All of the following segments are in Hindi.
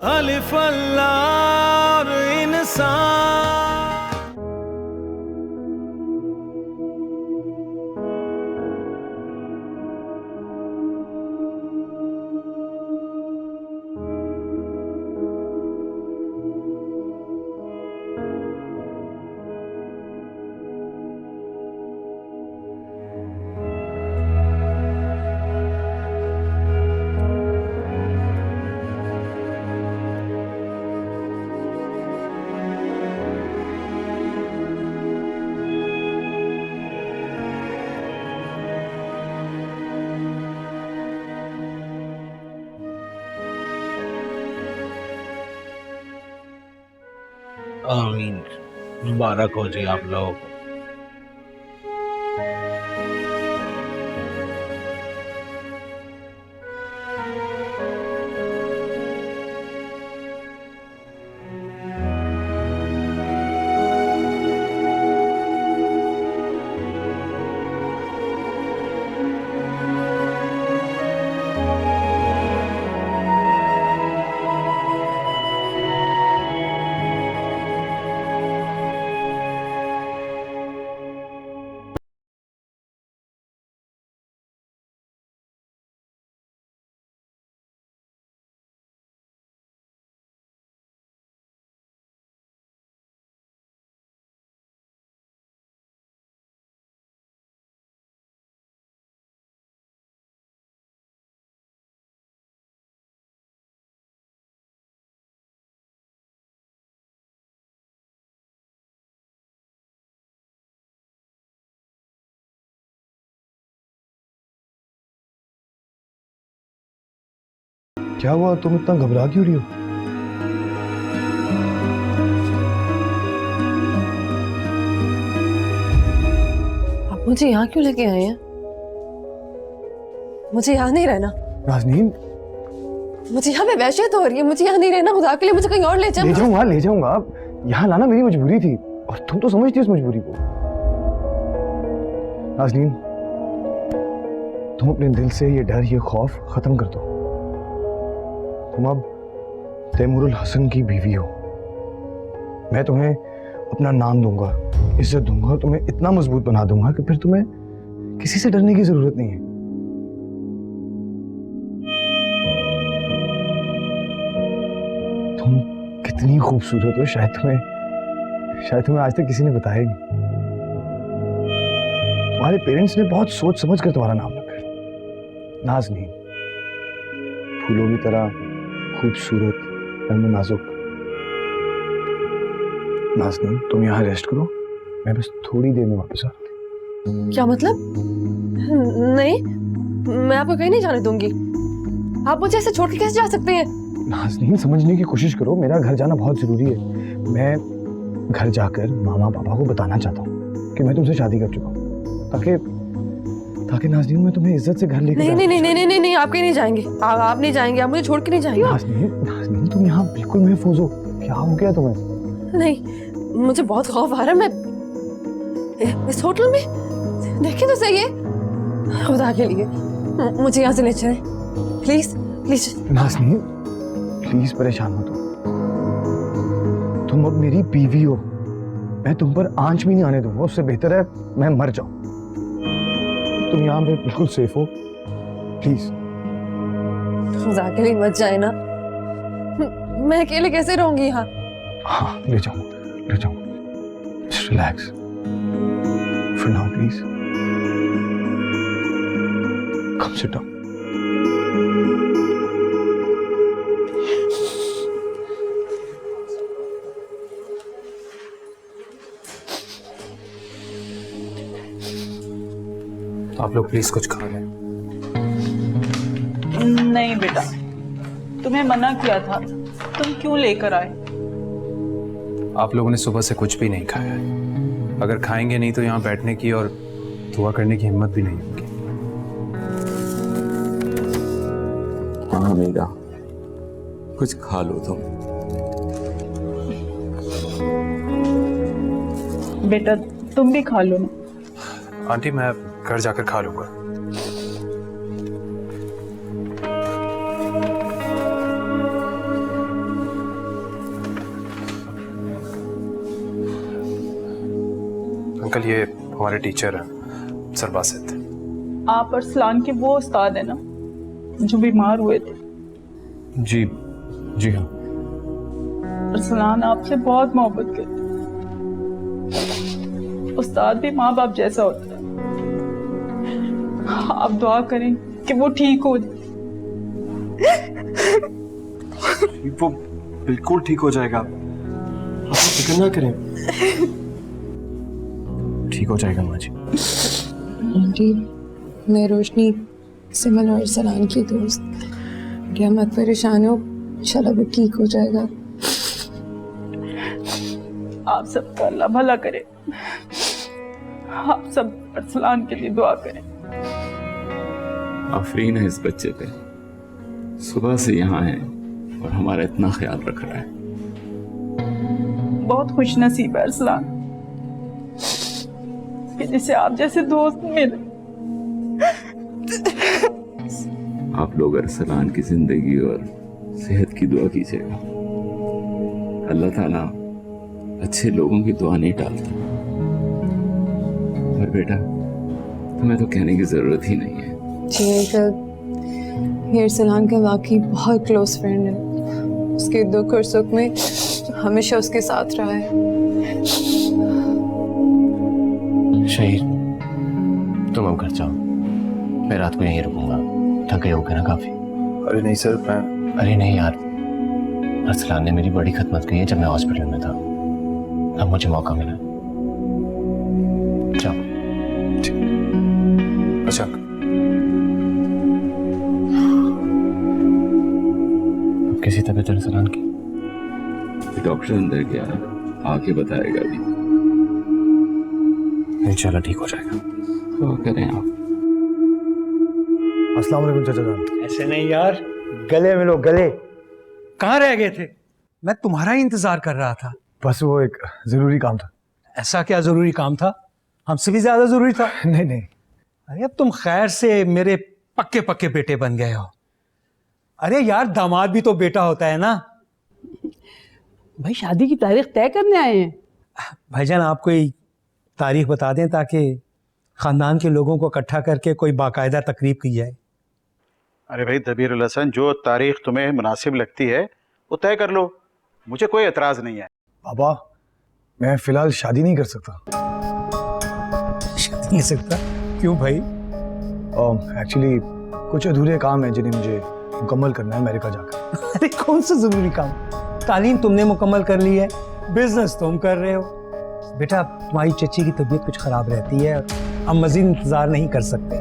अलिफ अल्लाह और इंसान। आमीन। मुबारक हो जी आप लोगों को। क्या हुआ, तुम इतना घबरा क्यों रही हो? आप मुझे यहाँ क्यों लेके आए हैं? मुझे यहाँ नहीं रहना। नाज़नीन, मुझे यहाँ पे वहशत हो रही है, मुझे यहाँ नहीं रहना। खुदा के लिए मुझे कहीं और ले ले जाऊंगा। यहाँ लाना मेरी मजबूरी थी और तुम तो समझती उस मजबूरी को। नाज़नीन, तुम अपने दिल से ये डर, ये खौफ खत्म कर दो। तुम अब तैमूरुल हसन की बीवी हो। मैं तुम्हें अपना नाम दूंगा, इज्जत दूंगा, तुम्हें इतना मजबूत बना दूंगा कि फिर तुम्हें किसी से डरने की जरूरत नहीं है। तुम कितनी खूबसूरत हो, शायद तुम्हें आज तक किसी ने बताया ही नहीं। तुम्हारे पेरेंट्स ने बहुत सोच समझ कर तुम्हारा नाम रखा है, नाज़नीन। फूलों की तरह खूबसूरत, नर्म नाजुक। नाज़नीन, तुम यहाँ रेस्ट करो, मैं बस थोड़ी देर में वापस आ रहा हूँ। क्या मतलब? नहीं, मैं आपको कहीं नहीं जाने दूंगी। आप मुझे ऐसे छोड़ के कैसे जा सकते हैं? नाज़नीन, समझने की कोशिश करो, मेरा घर जाना बहुत जरूरी है। मैं घर जाकर मामा पापा को बताना चाहता हूँ कि मैं तुमसे शादी कर चुका हूँ, ताकि नाज़नीन मैं तुम्हें इज्जत से घर लेकर नहीं, आप कहीं नहीं जाएंगे। आप नहीं जाएंगे, आप मुझे छोड़ के नहीं जाएंगे। नाज़नीन, तुम यहाँ बिल्कुल महफूज हो। क्या हो गया तुम्हें? नहीं, मुझे बहुत खौफ आ रहा है। मैं इस होटल में देखे तो सही है। खुदा के लिए मुझे यहाँ से ले चले, प्लीज प्लीज। नाज़नीन, प्लीज परेशान मत हो। तुम अब मेरी बीवी हो, मैं तुम पर आंच भी नहीं आने दूंगा। उससे बेहतर है मैं मर जाऊं। तुम यहाँ पे बिल्कुल सेफ हो, प्लीज। खुदा के लिए मत जाए ना, मैं अकेले कैसे रहूंगी यहाँ? हाँ, ले जाऊंगा। Just relax for now, please. Come sit down. आप लोग प्लीज कुछ खा लें। नहीं बेटा, तुम्हें मना किया था, तुम क्यों लेकर आए? आप लोगों ने सुबह से कुछ भी नहीं खाया है। अगर खाएंगे नहीं तो यहाँ बैठने की और दुआ करने की हिम्मत भी नहीं होगी। हाँ मीरा, कुछ खा लो तुम। बेटा तुम भी खा लो ना। आंटी मैं घर जाकर खा लूंगा। अंकल ये हमारे टीचर हैं सर बासित। आप अरसलान के वो उस्ताद है ना जो बीमार हुए थे? जी जी हाँ। अरसलान आपसे बहुत मोहब्बत करते। उस्ताद भी माँ बाप जैसा होता है। आप दुआ करें कि वो ठीक हो जाए। वो बिल्कुल ठीक हो जाएगा, आप फिक्र ना करें। ठीक हो जाएगा माँ जी। आंटी, मैं रोशनी सिमन और सलान की दोस्त। क्या मत परेशान हो, इंशाल्लाह वो ठीक हो जाएगा। आप सबका अल्लाह भला करे। आप सब अरसलान के लिए दुआ करें। आफरीन है इस बच्चे पे, सुबह से यहाँ है और हमारा इतना ख्याल रख रहा है। बहुत खुश नसीब है अरसलान कि जिसे आप जैसे दोस्त मिले। आप लोग अरसलान की जिंदगी और सेहत की दुआ कीजिएगा। अल्लाह ताला अच्छे लोगों की दुआ नहीं टालता। और बेटा तुम्हें तो कहने की जरूरत ही नहीं है। जी अंकल, ये अरसलान का वाकई बहुत क्लोज फ्रेंड है। उसके दुख और सुख में हमेशा उसके साथ रहा है। शहीद, तुम अब घर जाओ, मैं रात को यहीं रुकूंगा। थके हो गए ना काफी? अरे नहीं सर, मैं अरे नहीं यार, अरसलान ने मेरी बड़ी खिदमत की है जब मैं हॉस्पिटल में था। अब मुझे मौका मिला। जाओ। अच्छा अब कैसी तबीयत है अरसलान की? डॉक्टर अंदर गया है, आके बताएगा भी। इंशाल्लाह ठीक हो जाएगा। तो करें आप। अस्सलाम वालेकुम चाचा जान। ऐसे नहीं यार, गले मिलो गले। कहाँ रह गए थे? मैं तुम्हारा ही इंतजार कर रहा था। बस वो एक जरूरी काम था। ऐसा क्या जरूरी काम था? हमसे भी ज्यादा जरूरी था। नहीं नहीं, अरे अब तुम खैर से मेरे पक्के पक्के बेटे बन गए हो। अरे यार, दामाद भी तो बेटा होता है ना। भाई शादी की तारीख तय करने आए हैं? भाईजान, आप कोई तारीख बता दें ताकि खानदान के लोगों को इकट्ठा करके कोई बाकायदा तकरीब की जाए। अरे भाई दबीरुल हसन, जो तारीख तुम्हें मुनासिब लगती है वो तय कर लो, मुझे कोई एतराज नहीं है। पापा, मैं फिलहाल शादी नहीं कर सकता। शादी नहीं सकता? क्यों भाई? एक्चुअली कुछ अधूरे काम हैं जिन्हें मुझे मुकम्मल करना है अमेरिका जाकर। अरे कौन सा जरूरी काम? तालीम तुमने मुकम्मल कर ली है, बिजनेस तुम कर रहे हो। बेटा, तुम्हारी चची की तबीयत कुछ खराब रहती है, हम मजीद इंतजार नहीं कर सकते।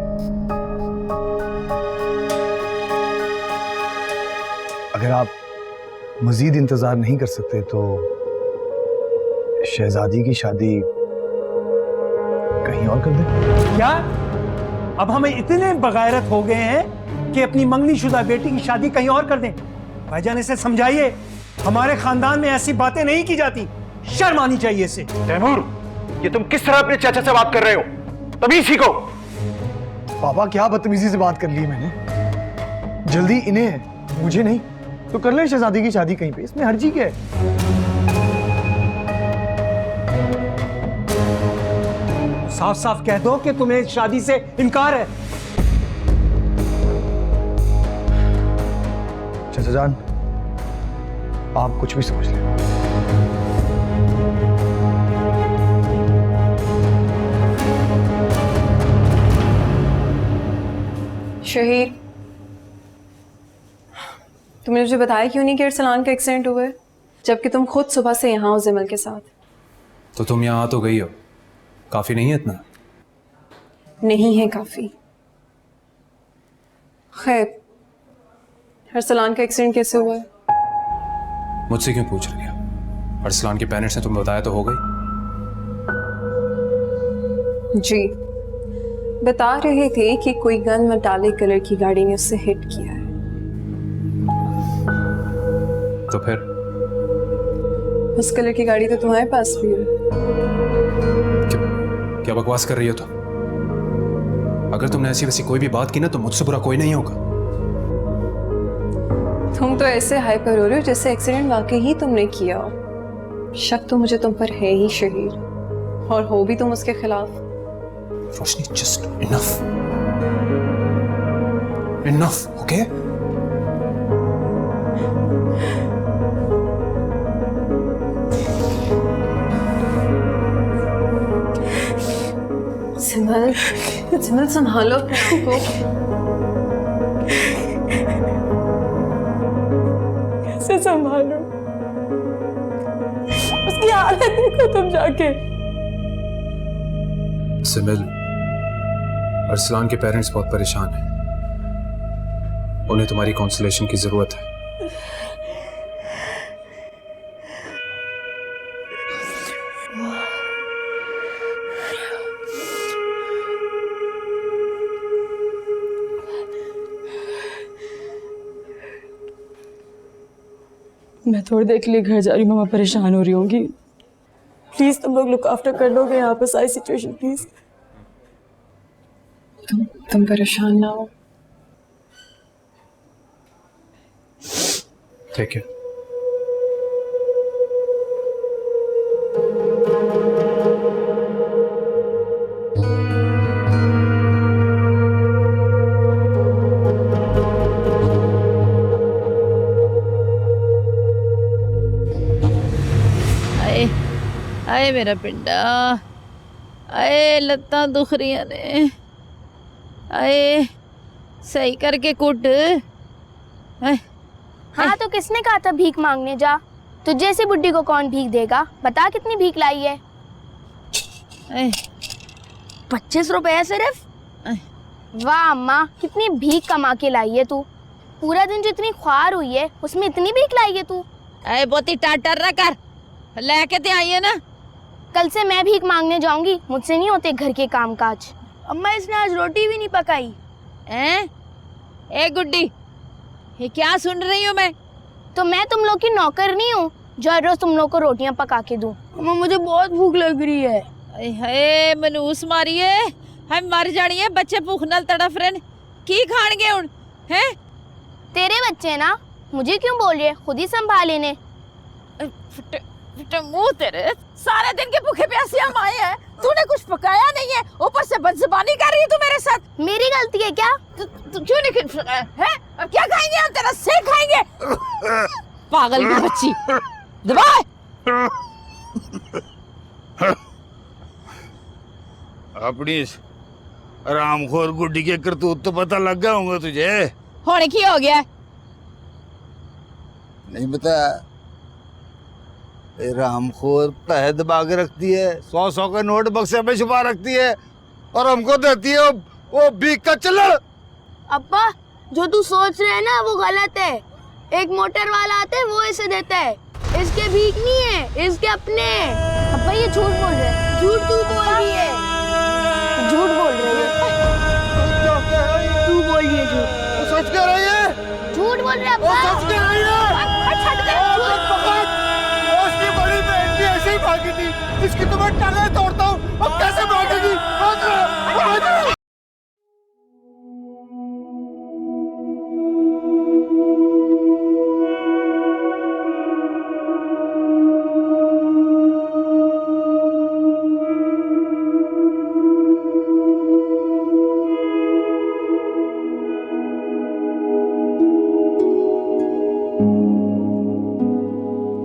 अगर आप मजीद इंतजार नहीं कर सकते तो शहजादी की शादी कहीं और कर दें। क्या अब हमें इतने बगैरत हो गए हैं कि अपनी मंगनी शुदा बेटी की शादी कहीं और कर दें? भाईजान, इसे समझाइए, हमारे खानदान में ऐसी बातें नहीं की जाती। शर्म आनी चाहिए इसे। तैमूर, ये तुम किस तरह अपने चाचा से बात कर रहे हो? तभी सीखो। पापा, क्या बदतमीजी से बात कर ली मैंने? जल्दी इन्हें है, मुझे नहीं। तो कर ले शहजादी की शादी कहीं पे, इसमें हर्जी क्या है? साफ साफ कह दो कि तुम्हें शादी से इनकार है। चाचा जान, आप कुछ भी समझ लें। शहीद, तुमने मुझे बताया क्यों नहीं कि अरसलान का एक्सीडेंट हुआ है, जबकि तुम खुद सुबह से यहाँ हो जिमल के साथ? तो तुम यहाँ आ तो गई हो, काफी नहीं है इतना? नहीं है काफी। खैर, अरसलान का एक्सीडेंट कैसे हुआ है? मुझसे क्यों पूछ रही हो? अरसलान के पेरेंट्स ने तुम्हें बताया तो हो गई। जी, बता रहे थे कि कोई गन मटालिक कलर की गाड़ी ने उससे हिट किया है। तो फिर? उस कलर की गाड़ी तो तुम्हारे पास भी है। क्या बकवास कर रही हो तुम? अगर तुमने ऐसी वैसी कोई भी बात की ना तो मुझसे बुरा कोई नहीं होगा। तुम तो ऐसे हाइपर हो रहे हो जैसे एक्सीडेंट वाकई ही तुमने किया हो। शक तो मुझे तुम पर है ही शहीद। और हो भी तुम उसके खिलाफ। रोशनी, just enough. Enough, okay? सिमल, सिमल संभालो अपने आप को। कैसे संभालो? उसकी हालत देखो तुम जाके। सिमिल, अरसलान के पेरेंट्स बहुत परेशान हैं। उन्हें तुम्हारी काउंसलेशन की जरूरत है। मैं थोड़ी देर के लिए घर जा रही हूँ, मामा परेशान हो रही होंगी। प्लीज तुम लोग लुक आफ्टर कर लोगे यहाँ पर सारी सिचुएशन, प्लीज। तुम परेशान ना हो। ठीक है। आए मेरा पिंडा, आए लत्तां दुख रही ने, आए सही करके कुट। हाँ तो किसने कहा था भीख मांगने जा? तुझे जैसी बुड्ढी को कौन भीख देगा? बता कितनी भीख लाई है? 25 रुपए सिर्फ? वाह अम्मा, कितनी भीख कमा के लाई है तू। पूरा दिन जो इतनी ख्वार हुई है उसमें इतनी भीख लाई है तू। अरे बहुत ही टाटर ना कर, लेके ते आई है ना। कल से मैं भीख मांगने जाऊंगी, मुझसे नहीं होते घर के कामकाज। अम्मा इसने आज रोटी भी नहीं पकाई। ए गुड्डी, ये क्या सुन रही हूँ मैं? तो मैं तुम लोग की नौकर नहीं हूँ जो हर रोज तुम लोग को रोटियां पका के दूं? अम्मा मुझे बहुत भूख लग रही है। हे मनूस मारी है, हम मर जानी है, बच्चे भूख नाल तड़फ रहे की खाणगे हुण? हैं तेरे बच्चे ना, मुझे क्यों बोल रहे? खुद ही संभाल लेने। मुंह तेरे, सारे दिन के भूखे प्यासे हम आए हैं, तूने कुछ पकाया नहीं है, ऊपर से बदजुबानी कर रही है तू मेरे साथ। मेरी गलती है क्या? तू क्यों नहीं है? अब क्या खाएंगे हम? तेरा सिर खाएंगे। पागल की बच्ची, दबा। अपनी रामखोर गुड्डी के करतूत तो पता लग गया होगा तुझे। होने की हो गया? नहीं बता। रामखोर पैसे दबा के रखती है, 100-100 का नोट बक्से में छुपा रखती है और हमको देती है वो भीख का चिल्लड़। अब्बा जो तू सोच रहे है ना वो गलत है। एक मोटर वाला आता है वो इसे देता है, इसके भीख नहीं है, इसके अपने। अब्बा ये झूठ बोल रहे हैं। झूठ तू बोल रही है, झूठ बोल रही है, तू बोल रही है झूठ। वो सच कह रही है, झूठ बोल रहे हैं अब्बा। वो सच कह रही है। बड़ी बहन भी ऐसे ही भागी थी, इसकी तो मैं टांगें तोड़ता हूँ, अब कैसे भागेगी?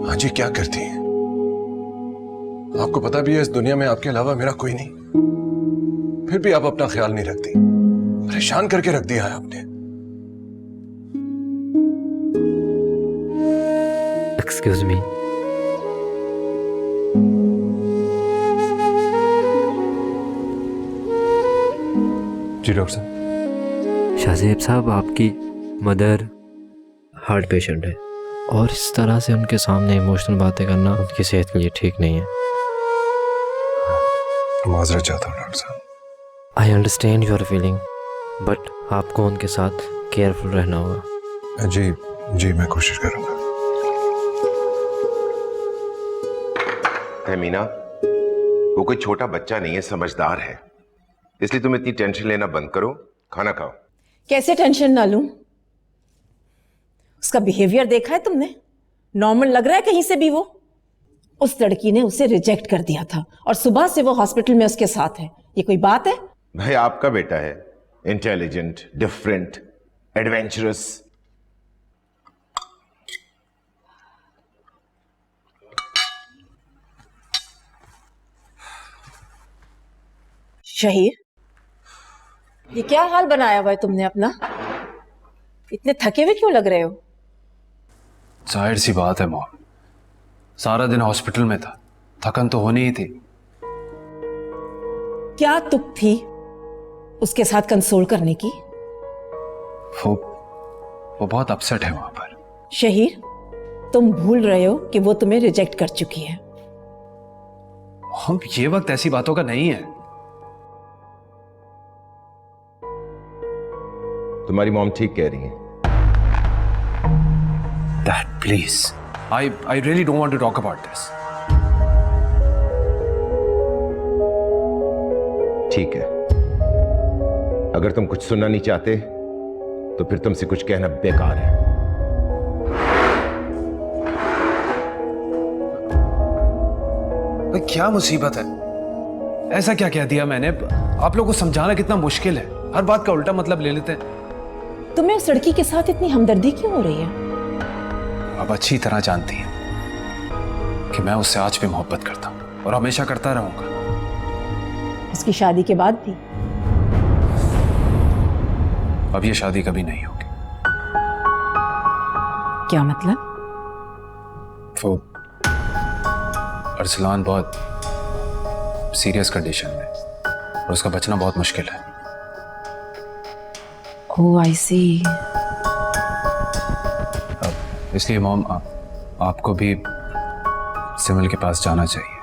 हाँ जी, क्या करती हैं? आपको पता भी है इस दुनिया में आपके अलावा मेरा कोई नहीं, फिर भी आप अपना ख्याल नहीं रखती। परेशान करके रख दिया है आपने। Excuse me. जी डॉक्टर साहब। शाहजेब साहब, आपकी मदर हार्ट पेशेंट है और इस तरह से उनके सामने इमोशनल बातें करना उनकी सेहत के लिए ठीक नहीं है। माजरत चाहता हूँ डॉक्टर साहब। I understand your feeling, but आपको उनके साथ केयरफुल रहना होगा। जी जी, मैं कोशिश करूँगा। मीना, वो कोई छोटा बच्चा नहीं है, समझदार है, इसलिए तुम इतनी टेंशन लेना बंद करो, खाना खाओ। कैसे टेंशन ना लूं? उसका बिहेवियर देखा है तुमने? नॉर्मल लग रहा है कहीं से भी वो? उस लड़की ने उसे रिजेक्ट कर दिया था और सुबह से वो हॉस्पिटल में उसके साथ है। ये कोई बात है? भाई आपका बेटा है, इंटेलिजेंट, डिफरेंट, एडवेंचरस। शहीर, ये क्या हाल बनाया हुआ है तुमने अपना? इतने थके हुए क्यों लग रहे हो? जाहिर सी बात है मॉम, सारा दिन हॉस्पिटल में था, थकन तो होनी ही थी। क्या तुक थी उसके साथ कंसोल करने की? वो बहुत अपसेट है वहां पर। शहीर, तुम भूल रहे हो कि वो तुम्हें रिजेक्ट कर चुकी है। हम ये वक्त ऐसी बातों का नहीं है। तुम्हारी मॉम ठीक कह रही है। Dad, please. I really don't want to talk about this. ठीक है, अगर तुम कुछ सुनना नहीं चाहते तो फिर तुमसे कुछ कहना बेकार है। भाई क्या मुसीबत है? ऐसा क्या कह दिया मैंने? आप लोगों को समझाना कितना मुश्किल है, हर बात का उल्टा मतलब ले लेते हैं। तुम्हें उस लड़की के साथ इतनी हमदर्दी क्यों हो रही है? आप अच्छी तरह जानती हैं कि मैं उससे आज भी मोहब्बत करता हूं और हमेशा करता रहूंगा। उसकी शादी के बाद भी? अब ये शादी कभी नहीं होगी। क्या मतलब? वो अरसलान बहुत सीरियस कंडीशन में और उसका बचना बहुत मुश्किल है। ओह, आई सी। इसलिए मॉम, आपको भी सिमल के पास जाना चाहिए,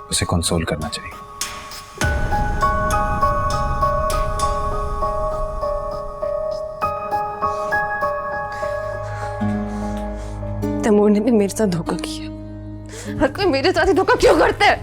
उसे कंसोल करना चाहिए। तैमूर ने भी मेरे साथ धोखा किया। हर कोई मेरे साथ ही धोखा क्यों करता है?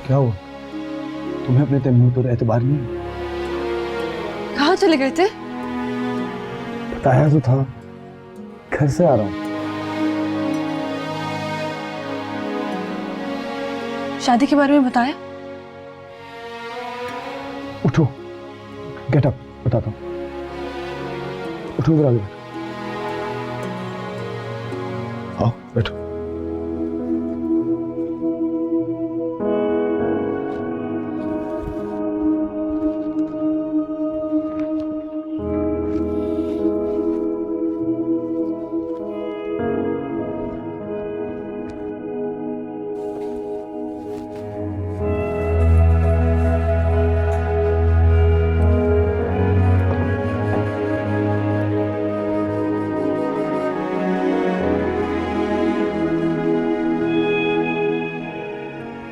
क्या हुआ? तुम्हें अपने तैमूर पर एतबार नहीं है? कहाँ चले गए थे? बताया तो था, घर से आ रहा हूँ। शादी के बारे में बताया? उठो, गेट अप, बताता हूँ। उठो, इधर आगे आओ, बैठो।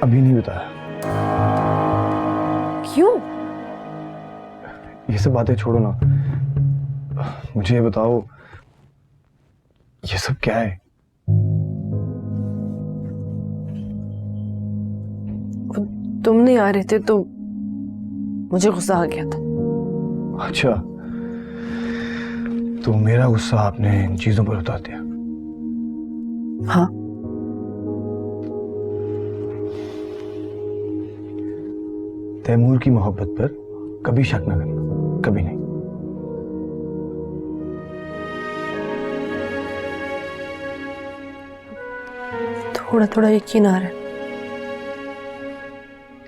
अभी नहीं बताया। क्यों? ये सब बातें छोड़ो ना, मुझे ये बताओ, ये सब क्या है? तुम नहीं आ रहे थे तो मुझे गुस्सा आ गया था। अच्छा, तो मेरा गुस्सा आपने इन चीजों पर उतार दिया? हाँ। तैमूर की मोहब्बत पर कभी शक न करना, कभी नहीं। थोड़ा थोड़ा यकीन आ रहा है।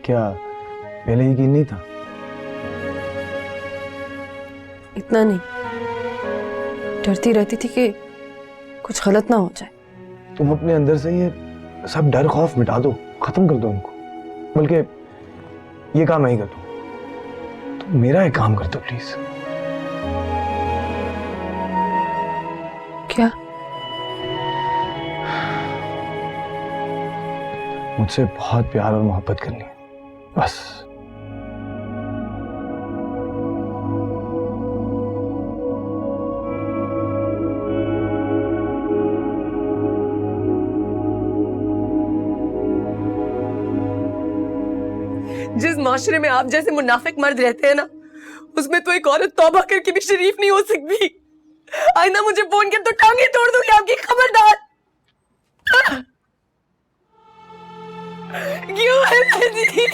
क्या पहले यकीन नहीं था? इतना नहीं, डरती रहती थी कि कुछ गलत ना हो जाए। तुम अपने अंदर से ये सब डर खौफ मिटा दो, खत्म कर दो इनको। बल्कि ये काम मैं ही कर दूं, तुम मेरा एक काम कर दो प्लीज। क्या? मुझसे बहुत प्यार और मोहब्बत करनी है, बस। जिस माशरे में आप जैसे मुनाफिक मर्द रहते हैं ना, उसमें तो एक औरत तौबा करके भी शरीफ नहीं हो सकती। आइंदा मुझे फोन कर तो टांगे तोड़ दूंगी आपकी, खबरदार। क्यों है जी?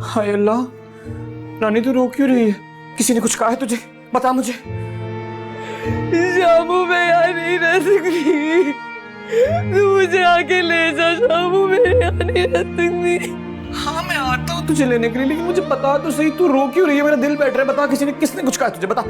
हाय अल्लाह, रानी तू रो क्यों रही है? किसी ने कुछ कहा है तुझे? बता मुझे। शामू मैं यहाँ नहीं रह सकती, तू मुझे आके ले जा शामू, मैं यहाँ नहीं रह सकती। हाँ मैं आता हूँ तुझे लेने के लिए, लेकिन मुझे बता तो सही, तू रो क्यों रही है? मेरा दिल बैठ रहा है। बता, किसने कुछ कहा तुझे? बता।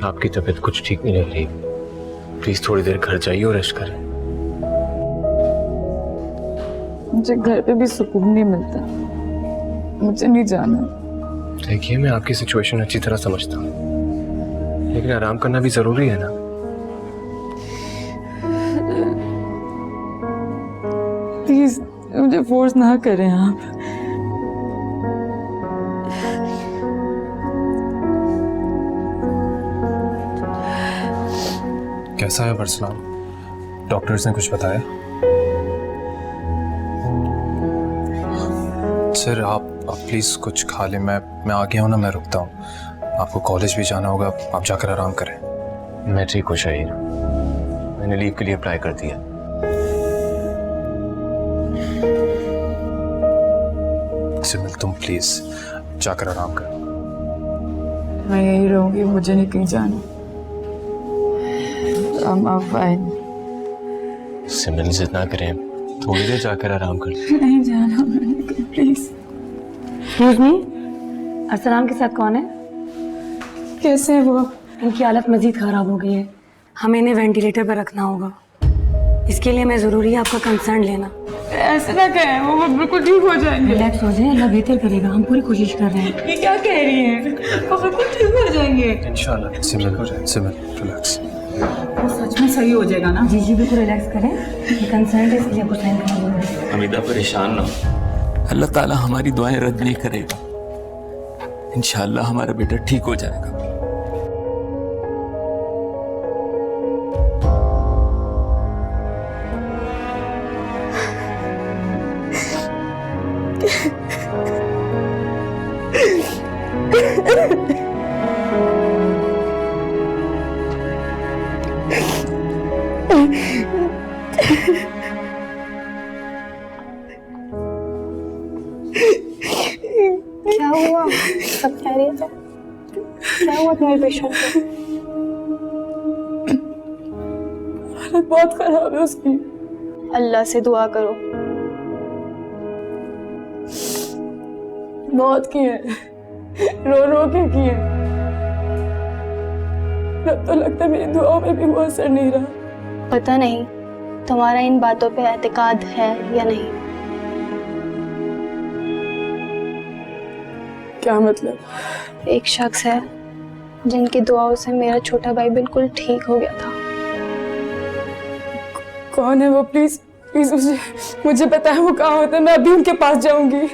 आपकी तबीयत कुछ ठीक नहीं लग रही, प्लीज थोड़ी देर घर जाइए और रेस्ट करें। मुझे घर पे भी सुकून नहीं मिलता, मुझे नहीं जाना। देखिए मैं आपकी सिचुएशन अच्छी तरह समझता हूँ, लेकिन आराम करना भी जरूरी है ना। प्लीज मुझे फोर्स ना करें आप। कैसा है बरसलान? डॉक्टर्स ने कुछ बताया? सर आप प्लीज कुछ खा लें। मैं आ गया हूँ ना, मैं रुकता हूँ। आपको कॉलेज भी जाना होगा, आप जाकर आराम करें। मैं ठीक हूँ शाहिर, मैंने लीव के लिए अप्लाई कर दिया। सिमल तुम प्लीज जाकर आराम कर। मैं यही रहूंगी, मुझे नहीं कहीं जाना। I'm fine। सिमरन जिद ना करें, थोड़ी देर जाकर आराम कर। नहीं जाना मैंने, प्लीज। एक्सक्यूज मी, अरसलान के साथ कौन है? कैसे है वो? इनकी हालत मजीद खराब हो गई है, हमें इन्हें वेंटिलेटर पर रखना होगा। इसके लिए मैं ज़रूरी है आपका कंसर्न लेना। ऐसे ना कहें, वो बिल्कुल ठीक हो जाएंगे। रिलैक्स हो जाए, अल्लाह बेहतर करेगा, हम पूरी कोशिश कर रहे हैं। ये क्या कह रही हैं? वो बिल्कुल ठीक हो जाएंगे इंशाल्लाह। सिमल रिलैक्स। वो सच में सही हो जाएगा ना? जी बिल्कुल रिलैक्स करें, ये कंसर्न है, इसलिए आपको साइन करना जरूरी है। हमीदा परेशान ना हो, अल्लाह ताला हमारी दुआएं रद्द नहीं करेगा। इंशाल्लाह हमारा बेटा ठीक हो जाएगा। क्या हुआ? सब खैरियत है? क्या हुआ तुम्हारे पेशेंट को? हालत बहुत खराब है उसकी। अल्लाह से दुआ करो। बहुत किए, रो रो के किए। अब तो लगता है मेरी दुआओं में भी वो असर नहीं रहा। पता नहीं तुम्हारा इन बातों पे एतकाद है या नहीं। क्या मतलब? एक शख्स है जिनकी दुआओं से मेरा छोटा भाई बिल्कुल ठीक हो गया था। कौन है वो? प्लीज प्लीज मुझे बताएं वो कहाँ होता है, मैं अभी उनके पास जाऊंगी।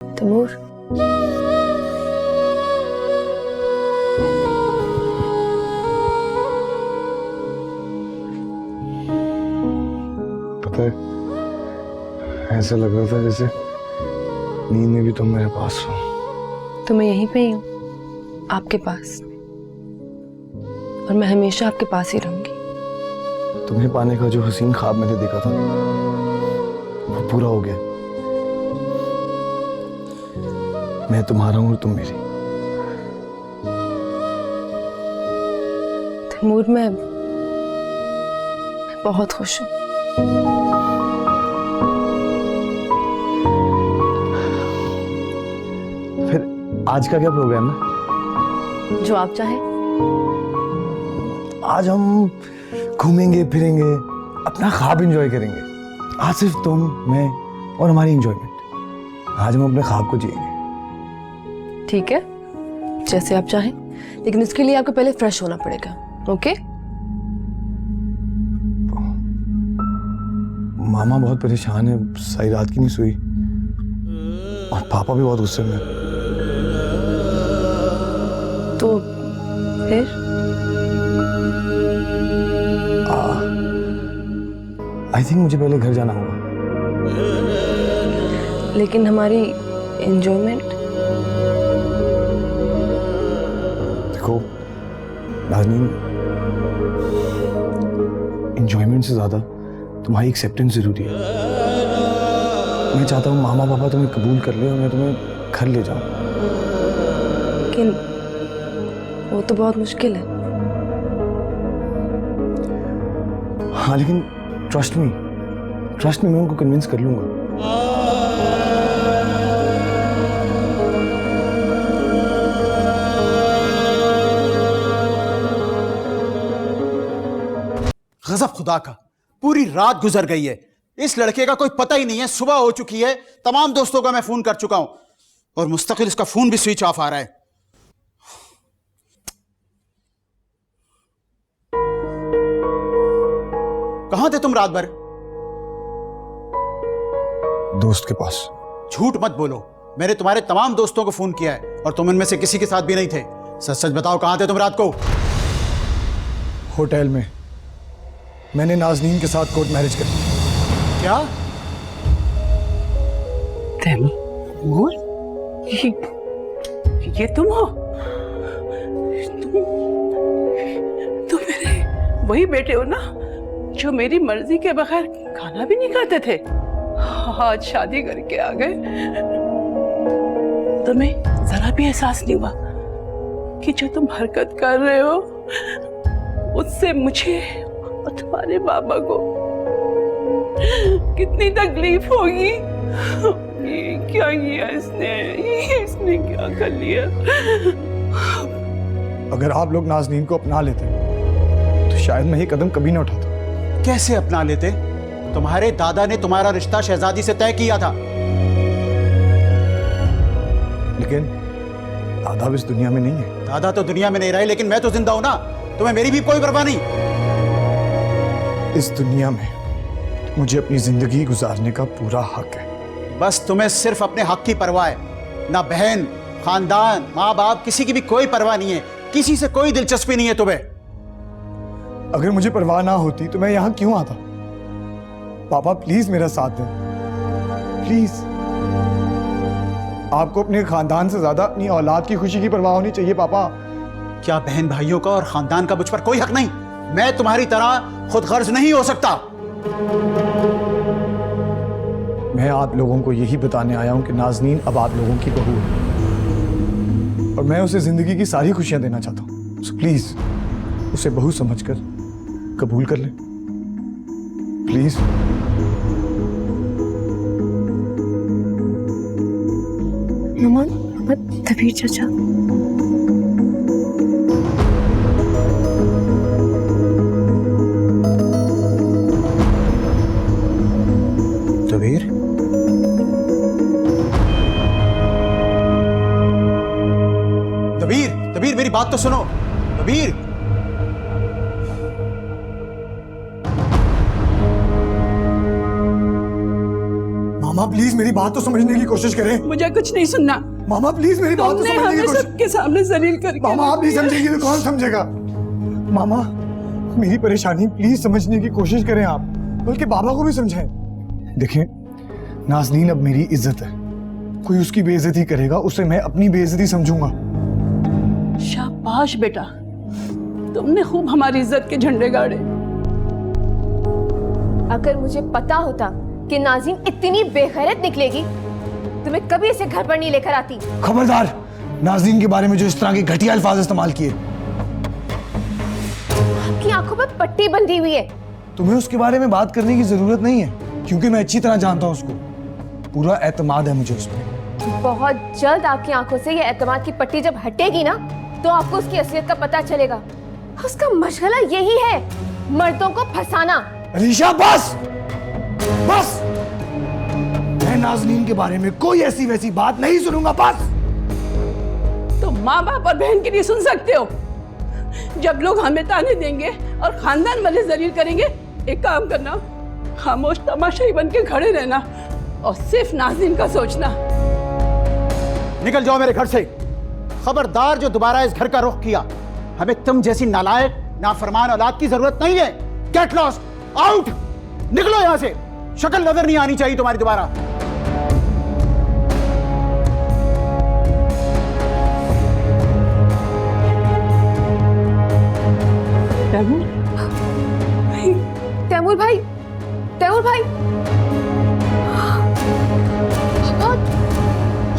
तैमूर, पता है, ऐसा लग रहा था जैसे नींद में भी तुम मेरे पास हो। तो मैं यहीं पे ही हूँ, आपके पास, और मैं हमेशा आपके पास ही रहूंगी। तुम्हें पाने का जो हसीन ख्वाब मैंने देखा था वो पूरा हो गया। मैं तुम्हारा हूं और तुम मेरी। तैमूर, मैं बहुत खुश हूँ। फिर आज का क्या प्रोग्राम है? जो आप चाहें। आज हम घूमेंगे फिरेंगे, अपना ख्वाब एंजॉय करेंगे। आज सिर्फ तुम, मैं और हमारी एंजॉयमेंट। आज हम अपने ख्वाब को जिएंगे। ठीक है, जैसे आप चाहें, लेकिन इसके लिए आपको पहले फ्रेश होना पड़ेगा। ओके? मामा बहुत परेशान है, सारी रात की नहीं सोई, और पापा भी बहुत गुस्से में। तो फिर आई थिंक मुझे पहले घर जाना होगा। लेकिन हमारी एंजॉयमेंट? देखो नाज़नीन, एंजॉयमेंट से ज्यादा तुम्हारी एक्सेप्टेंस जरूरी है। मैं चाहता हूँ मामा पापा तुम्हें कबूल कर ले और मैं तुम्हें घर ले जाऊं। लेकिन वो तो बहुत मुश्किल है। हाँ, लेकिन ट्रस्ट मी मैं उनको कन्विंस कर लूंगा। गजब खुदा का, पूरी रात गुजर गई है, इस लड़के का कोई पता ही नहीं है। सुबह हो चुकी है, तमाम दोस्तों का मैं फोन कर चुका हूं और मुस्तकिल इसका फोन भी स्विच ऑफ आ रहा है। कहां थे तुम रात भर? दोस्त के पास। झूठ मत बोलो, मैंने तुम्हारे तमाम दोस्तों को फोन किया है और तुम इनमें से किसी के साथ भी नहीं थे। सच सच बताओ, कहां थे तुम रात को? होटल में। मैंने नाज़नीन के साथ कोर्ट मैरिज कर ली। क्या? तैमूर, ये तुम हो? तुम मेरे वही बेटे हो ना जो मेरी मर्जी के बगैर खाना भी नहीं खाते थे? आज शादी करके आ गए। तुम्हें जरा भी एहसास नहीं हुआ कि जो तुम हरकत कर रहे हो उससे मुझे और तुम्हारे बाबा को कितनी तकलीफ होगी? ये क्या किया इसने क्या कर लिया? अगर आप लोग नाज़नीन को अपना लेते तो शायद मैं ये कदम कभी ना उठाता। कैसे अपना लेते? तुम्हारे दादा ने तुम्हारा रिश्ता शहजादी से तय किया था। लेकिन दादा भी इस दुनिया में नहीं है। दादा तो दुनिया में नहीं रहे, लेकिन मैं तो जिंदा हूं ना। तुम्हें मेरी भी कोई परवाह नहीं। इस दुनिया में मुझे अपनी जिंदगी गुजारने का पूरा हक है। बस तुम्हें सिर्फ अपने हक की परवाह है, ना बहन, खानदान, माँ बाप, किसी की भी कोई परवाह नहीं है। किसी से कोई दिलचस्पी नहीं है तुम्हें। अगर मुझे परवाह ना होती तो मैं यहाँ क्यों आता? पापा प्लीज मेरा साथ दें, प्लीज। आपको अपने खानदान से ज्यादा अपनी औलाद की खुशी की परवाह होनी चाहिए पापा। क्या बहन भाइयों का और खानदान का मुझ पर कोई हक नहीं? मैं तुम्हारी तरह खुद गर्ज नहीं हो सकता। मैं आप लोगों को यही बताने आया हूं कि नाजनीन अब आप लोगों की बहू है और मैं उसे जिंदगी की सारी खुशियां देना चाहता हूं। सो प्लीज उसे बहू समझकर कबूल कर ले, प्लीज। नमन, तबीर चाचा। तबीर, तबीर, तबीर मेरी बात तो सुनो। तबीर, मामा प्लीज मेरी बात तो समझने की कोशिश करें। मुझे कुछ नहीं सुनना। मामा प्लीज मेरी बात तो तुमने समझने की हमें कोशिश। सबके सामने जलील करके मामा आप नहीं समझेंगे तो कौन समझेगा? मामा मेरी परेशानी प्लीज समझने की कोशिश करें आप, बल्कि बाबा को भी समझाएं। देखें नाजनीन अब मेरी इज्जत है, कोई उसकी बेइज्जती करेगा उसे मैं अपनी बेइज्जती समझूंगा। शाबाश बेटा, तुमने खूब हमारी इज्जत के झंडे गाड़े। अगर मुझे पता होता कि नाज़ीन इतनी बेगैरत निकलेगी तो मैं कभी इसे घर पर नहीं लेकर आती। खबरदार नाज़रीन के बारे में जो इस तरह के घटिया अल्फाज इस्तेमाल किए। आपकी आंखों पर पट्टी बंधी हुई है। तुम्हें उसके बारे में बात करने की जरूरत नहीं है, क्योंकि मैं अच्छी तरह जानता हूँ उसको। पूरा एतमाद है मुझे उस पर। बहुत जल्द आपकी आंखों से ये एतमाद की पट्टी जब हटेगी ना, तो आपको उसकी असलियत का पता चलेगा। उसका मशगला यही है, मर्दों को फंसाना। अलीशा बस बस, मैं नाज़नीन के बारे में कोई ऐसी वैसी बात नहीं सुनूंगा। बस तो माँ बाप और बहन के लिए सुन सकते हो। जब लोग हमें ताने देंगे और खानदान वाले जलील करेंगे, एक काम करना, खामोश तमाशाई बन के खड़े रहना और सिर्फ नाज़नीन का सोचना। निकल जाओ मेरे घर से। खबरदार जो दोबारा इस घर का रुख किया, हमें तुम जैसी नालायक नाफरमान औलाद की जरूरत नहीं है। गेट लॉस्ट, आउट, निकलो यहां से। शक्ल नजर नहीं आनी चाहिए तुम्हारी दोबारा। तैमूर भाई, तैमूर भाई,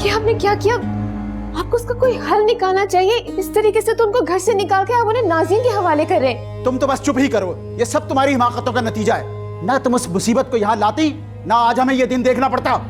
ये आपने क्या किया? आपको उसका कोई हल निकालना चाहिए। इस तरीके से तो उनको घर से निकाल के आप उन्हें नाज़ीन के हवाले कर रहे हैं। तुम तो बस चुप ही करो, ये सब तुम्हारी हिमाकतों का नतीजा है। ना तुम उस मुसीबत को यहाँ लाती, ना आज हमें ये दिन देखना पड़ता।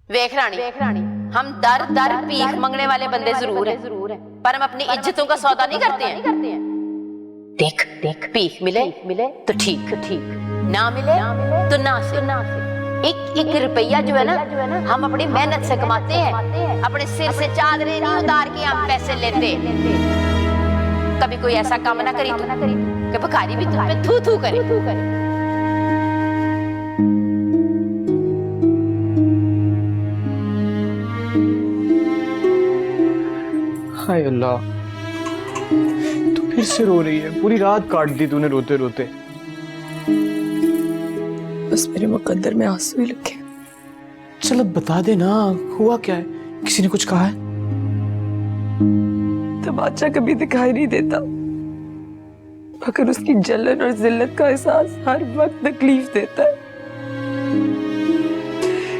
वेख रानी, हम दर दर भीख मंगने वाले बंदे जरूर हैं, पर हम अपनी इज्जतों का सौदा नहीं करते हैं। देख देख, भीख मिले तो ठीक, ना मिले तो ना से। एक एक रुपया जो है ना, हम अपनी मेहनत से कमाते हैं। अपने सिर से चादरें नहीं उतार के हम पैसे लेते। कभी कोई ऐसा काम ना करी कि भिखारी भी तुम पे थू थू करे। हाय अल्लाह, तू फिर से रो रही है। पूरी रात काट दी तूने रोते रोते। बस मेरे मुकद्दर में आंसू ही लगे। चल अब बता दे ना, हुआ क्या है? किसी ने कुछ कहा है? तमाचा कभी दिखाई नहीं देता, मगर उसकी जलन और जिल्लत का एहसास हर वक्त तकलीफ देता है।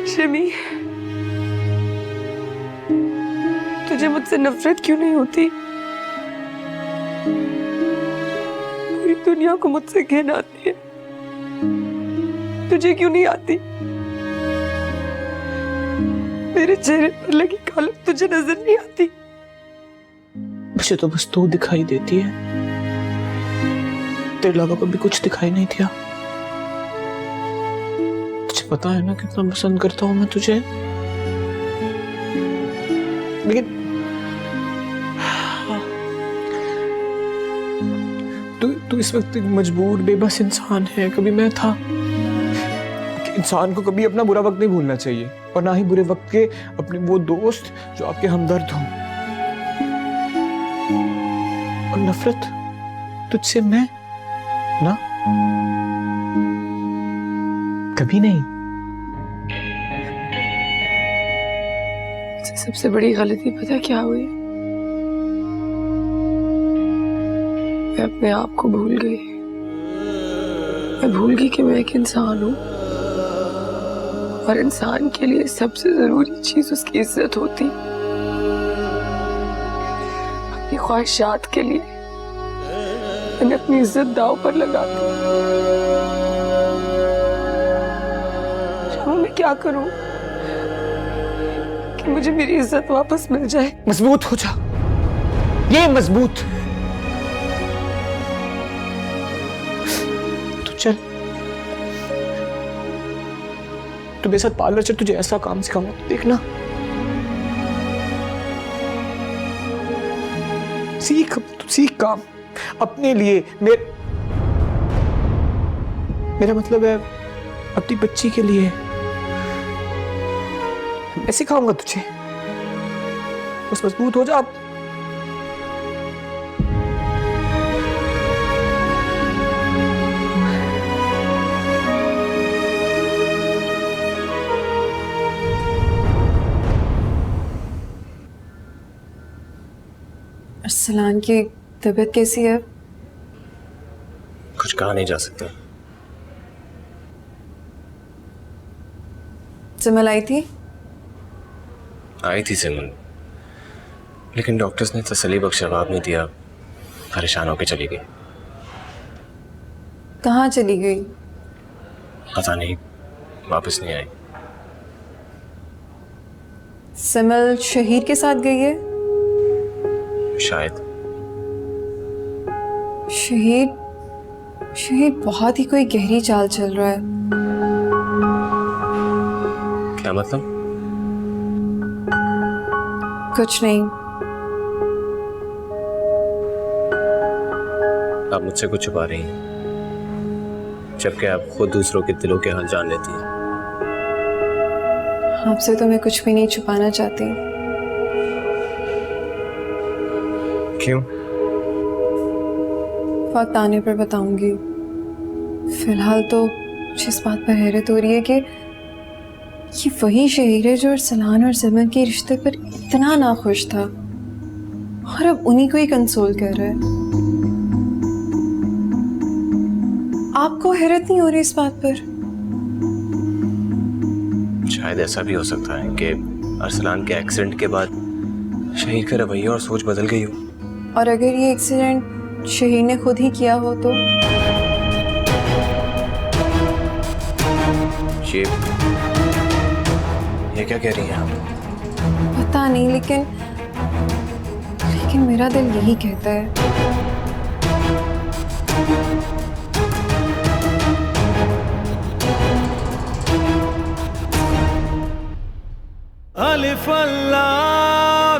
शमी, तुझे मुझसे नफरत क्यों नहीं होती? पूरी दुनिया को मुझसे घिन आती है, तुझे क्यों नहीं आती? मेरे चेहरे पर लगी कालक तुझे नजर नहीं आती? मुझे तो बस तू दिखाई देती है, तेरे अलावा कभी कुछ दिखाई नहीं दिया। तुझे पता है ना कितना पसंद करता हूं मैं तुझे, लेकिन तू इस वक्त एक मजबूर बेबस इंसान है। कभी मैं था कि इंसान को कभी अपना बुरा वक्त नहीं भूलना चाहिए, और ना ही बुरे वक्त के अपने वो दोस्त जो आपके हमदर्द हों। और नफरत तुझसे मैं ना, कभी नहीं। सबसे बड़ी गलती पता क्या हुई? मैं अपने आप को भूल गई। मैं भूल गई कि मैं एक इंसान हूँ, और इंसान के लिए सबसे जरूरी चीज उसकी इज्जत होती। अपनी ख्वाहिशात के लिए मैंने अपनी इज्जत दांव पर लगा दी। मैं क्या करूं कि मुझे मेरी इज्जत वापस मिल जाए? मजबूत हो जा, ये मजबूत। तू चल, तू मेरे साथ पार्लर चल, तुझे ऐसा काम सिखाऊंगा, देखना। सीख, तू सीख काम अपने लिए। मेरा मतलब है अपनी बच्ची के लिए। मैं सिखाऊंगा तुझे, बस मजबूत हो जा। अरसलान की तबीयत कैसी है? कुछ कहा नहीं जा सकता। सिमल आई थी? आई थी सिमल, लेकिन डॉक्टर्स ने तसल्ली बख्श जवाब नहीं दिया, परेशान होकर चली गई। कहाँ चली गई? पता नहीं, वापस नहीं आई। सिमल शहीद के साथ गई है? शायद। शहीद बहुत ही कोई गहरी चाल चल रहा है। क्या मतलब? कुछ नहीं। आप मुझसे कुछ छुपा रही हैं, जबकि आप खुद दूसरों के दिलों के हाल जान लेती हैं। आपसे तो मैं कुछ भी नहीं छुपाना चाहती। क्यों? वक्त आने पर बताऊंगी। फिलहाल तो मुझे इस बात पर हैरत हो रही है कि ये वही शहीर है जो अरसलान और सिमल के रिश्ते पर इतना नाखुश था, और अब उन्हीं को ही कंसोल कर रहा है। आपको हैरत नहीं हो रही इस बात पर? शायद ऐसा भी हो सकता है कि अरसलान के एक्सीडेंट के बाद शहीद का रवैया और सोच बदल गई हो। और अगर ये एक्सीडेंट शहीद ने खुद ही किया हो तो? ये क्या कह रही हैं आप? पता नहीं, लेकिन मेरा दिल यही कहता है। अलिफ अल्लाह